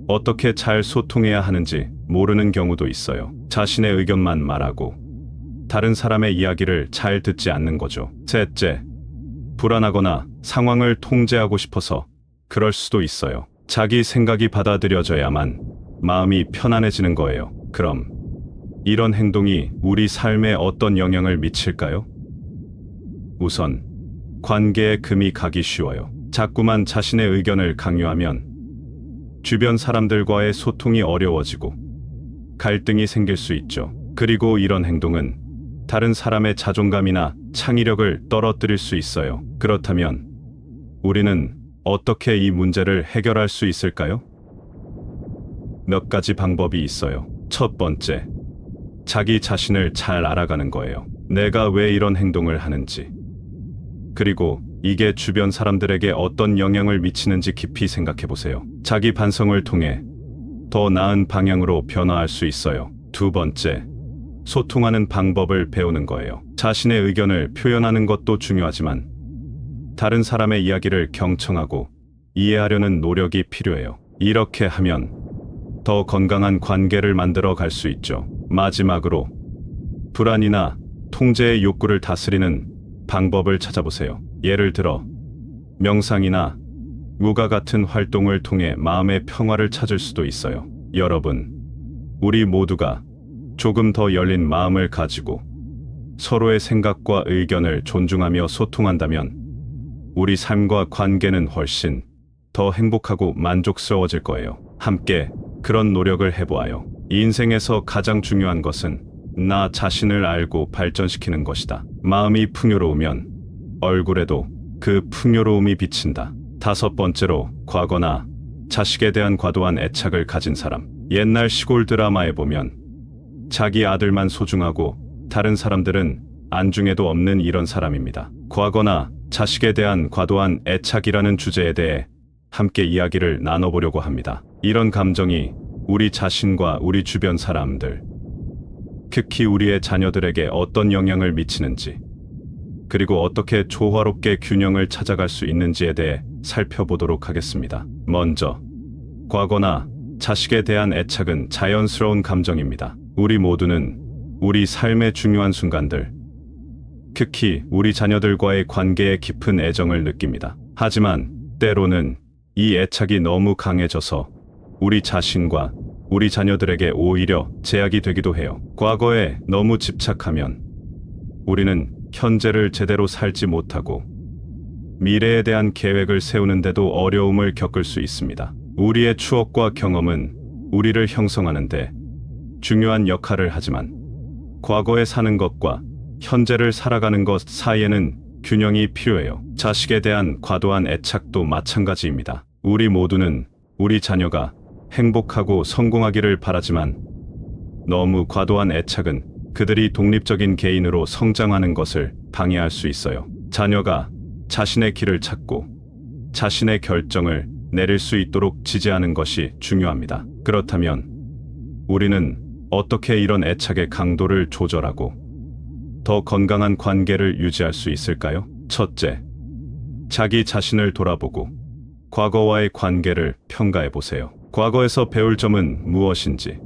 어떻게 잘 소통해야 하는지 모르는 경우도 있어요. 자신의 의견만 말하고 다른 사람의 이야기를 잘 듣지 않는 거죠. 셋째, 불안하거나 상황을 통제하고 싶어서 그럴 수도 있어요. 자기 생각이 받아들여져야만 마음이 편안해지는 거예요. 그럼 이런 행동이 우리 삶에 어떤 영향을 미칠까요? 우선 관계에 금이 가기 쉬워요. 자꾸만 자신의 의견을 강요하면 주변 사람들과의 소통이 어려워지고 갈등이 생길 수 있죠. 그리고 이런 행동은 다른 사람의 자존감이나 창의력을 떨어뜨릴 수 있어요. 그렇다면 우리는 어떻게 이 문제를 해결할 수 있을까요? 몇 가지 방법이 있어요. 첫 번째, 자기 자신을 잘 알아가는 거예요. 내가 왜 이런 행동을 하는지, 그리고 이게 주변 사람들에게 어떤 영향을 미치는지 깊이 생각해 보세요. 자기 반성을 통해 더 나은 방향으로 변화할 수 있어요. 두 번째, 소통하는 방법을 배우는 거예요. 자신의 의견을 표현하는 것도 중요하지만 다른 사람의 이야기를 경청하고 이해하려는 노력이 필요해요. 이렇게 하면 더 건강한 관계를 만들어 갈 수 있죠. 마지막으로, 불안이나 통제의 욕구를 다스리는 방법을 찾아보세요. 예를 들어 명상이나 무가 같은 활동을 통해 마음의 평화를 찾을 수도 있어요. 여러분, 우리 모두가 조금 더 열린 마음을 가지고 서로의 생각과 의견을 존중하며 소통한다면 우리 삶과 관계는 훨씬 더 행복하고 만족스러워질 거예요. 함께 그런 노력을 해보아요. 이 인생에서 가장 중요한 것은 나 자신을 알고 발전시키는 것이다. 마음이 풍요로우면 얼굴에도 그 풍요로움이 비친다. 5번째로, 과거나 자식에 대한 과도한 애착을 가진 사람. 옛날 시골 드라마에 보면 자기 아들만 소중하고 다른 사람들은 안중에도 없는 이런 사람입니다. 과거나 자식에 대한 과도한 애착이라는 주제에 대해 함께 이야기를 나눠보려고 합니다. 이런 감정이 우리 자신과 우리 주변 사람들, 특히 우리의 자녀들에게 어떤 영향을 미치는지, 그리고 어떻게 조화롭게 균형을 찾아갈 수 있는지에 대해 살펴보도록 하겠습니다. 먼저, 과거나 자식에 대한 애착은 자연스러운 감정입니다. 우리 모두는 우리 삶의 중요한 순간들, 특히 우리 자녀들과의 관계에 깊은 애정을 느낍니다. 하지만 때로는 이 애착이 너무 강해져서 우리 자신과 우리 자녀들에게 오히려 제약이 되기도 해요. 과거에 너무 집착하면 우리는 현재를 제대로 살지 못하고 미래에 대한 계획을 세우는데도 어려움을 겪을 수 있습니다. 우리의 추억과 경험은 우리를 형성하는데 중요한 역할을 하지만 과거에 사는 것과 현재를 살아가는 것 사이에는 균형이 필요해요. 자식에 대한 과도한 애착도 마찬가지입니다. 우리 모두는 우리 자녀가 행복하고 성공하기를 바라지만 너무 과도한 애착은 그들이 독립적인 개인으로 성장하는 것을 방해할 수 있어요. 자녀가 자신의 길을 찾고 자신의 결정을 내릴 수 있도록 지지하는 것이 중요합니다. 그렇다면 우리는 어떻게 이런 애착의 강도를 조절하고 더 건강한 관계를 유지할 수 있을까요? 첫째, 자기 자신을 돌아보고 과거와의 관계를 평가해 보세요. 과거에서 배울 점은 무엇인지,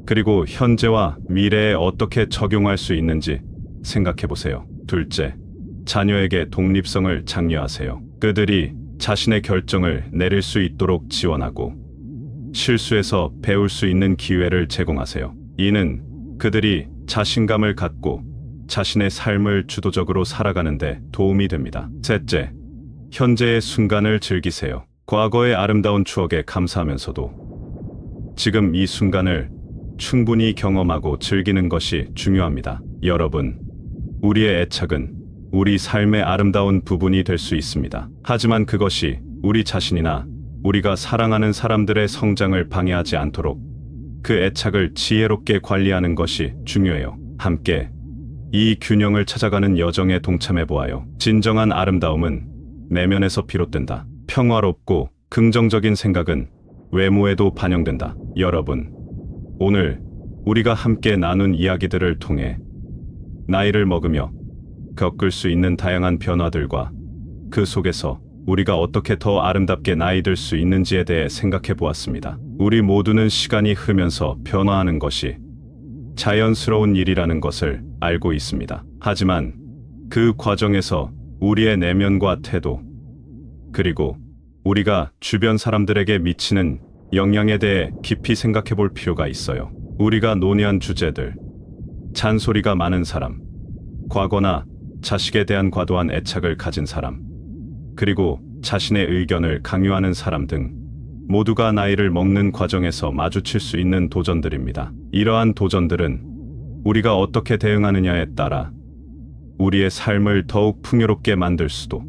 그리고 현재와 미래에 어떻게 적용할 수 있는지 생각해 보세요. 둘째, 자녀에게 독립성을 장려하세요. 그들이 자신의 결정을 내릴 수 있도록 지원하고 실수에서 배울 수 있는 기회를 제공하세요. 이는 그들이 자신감을 갖고 자신의 삶을 주도적으로 살아가는데 도움이 됩니다. 셋째, 현재의 순간을 즐기세요. 과거의 아름다운 추억에 감사하면서도 지금 이 순간을 충분히 경험하고 즐기는 것이 중요합니다. 여러분, 우리의 애착은 우리 삶의 아름다운 부분이 될 수 있습니다. 하지만 그것이 우리 자신이나 우리가 사랑하는 사람들의 성장을 방해하지 않도록 그 애착을 지혜롭게 관리하는 것이 중요해요. 함께 이 균형을 찾아가는 여정에 동참해 보아요. 진정한 아름다움은 내면에서 비롯된다. 평화롭고 긍정적인 생각은 외모에도 반영된다. 여러분, 오늘 우리가 함께 나눈 이야기들을 통해 나이를 먹으며 겪을 수 있는 다양한 변화들과 그 속에서 우리가 어떻게 더 아름답게 나이 들 수 있는지에 대해 생각해 보았습니다. 우리 모두는 시간이 흐르면서 변화하는 것이 자연스러운 일이라는 것을 알고 있습니다. 하지만 그 과정에서 우리의 내면과 태도, 그리고 우리가 주변 사람들에게 미치는 영향에 대해 깊이 생각해 볼 필요가 있어요. 우리가 논의한 주제들, 잔소리가 많은 사람, 과거나 자식에 대한 과도한 애착을 가진 사람, 그리고 자신의 의견을 강요하는 사람 등 모두가 나이를 먹는 과정에서 마주칠 수 있는 도전들입니다. 이러한 도전들은 우리가 어떻게 대응하느냐에 따라 우리의 삶을 더욱 풍요롭게 만들 수도,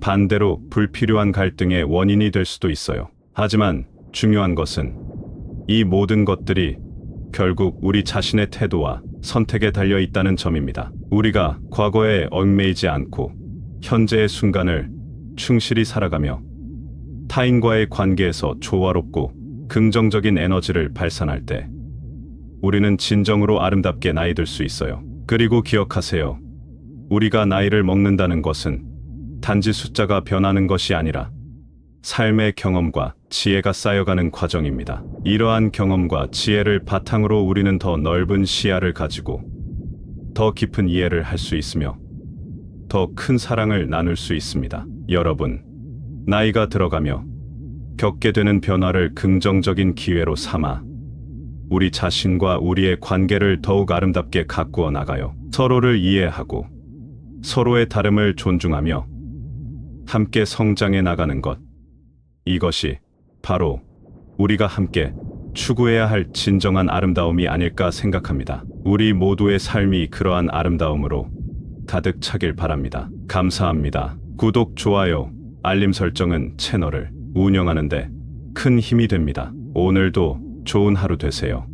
반대로 불필요한 갈등의 원인이 될 수도 있어요. 하지만 중요한 것은 이 모든 것들이 결국 우리 자신의 태도와 선택에 달려 있다는 점입니다. 우리가 과거에 얽매이지 않고 현재의 순간을 충실히 살아가며 타인과의 관계에서 조화롭고 긍정적인 에너지를 발산할 때 우리는 진정으로 아름답게 나이 들 수 있어요. 그리고 기억하세요. 우리가 나이를 먹는다는 것은 단지 숫자가 변하는 것이 아니라 삶의 경험과 지혜가 쌓여가는 과정입니다. 이러한 경험과 지혜를 바탕으로 우리는 더 넓은 시야를 가지고 더 깊은 이해를 할 수 있으며 더 큰 사랑을 나눌 수 있습니다. 여러분, 나이가 들어가며 겪게 되는 변화를 긍정적인 기회로 삼아 우리 자신과 우리의 관계를 더욱 아름답게 가꾸어 나가요. 서로를 이해하고 서로의 다름을 존중하며 함께 성장해 나가는 것. 이것이 바로 우리가 함께 추구해야 할 진정한 아름다움이 아닐까 생각합니다. 우리 모두의 삶이 그러한 아름다움으로 가득 차길 바랍니다. 감사합니다. 구독, 좋아요, 알림 설정은 채널을 운영하는데 큰 힘이 됩니다. 오늘도 좋은 하루 되세요.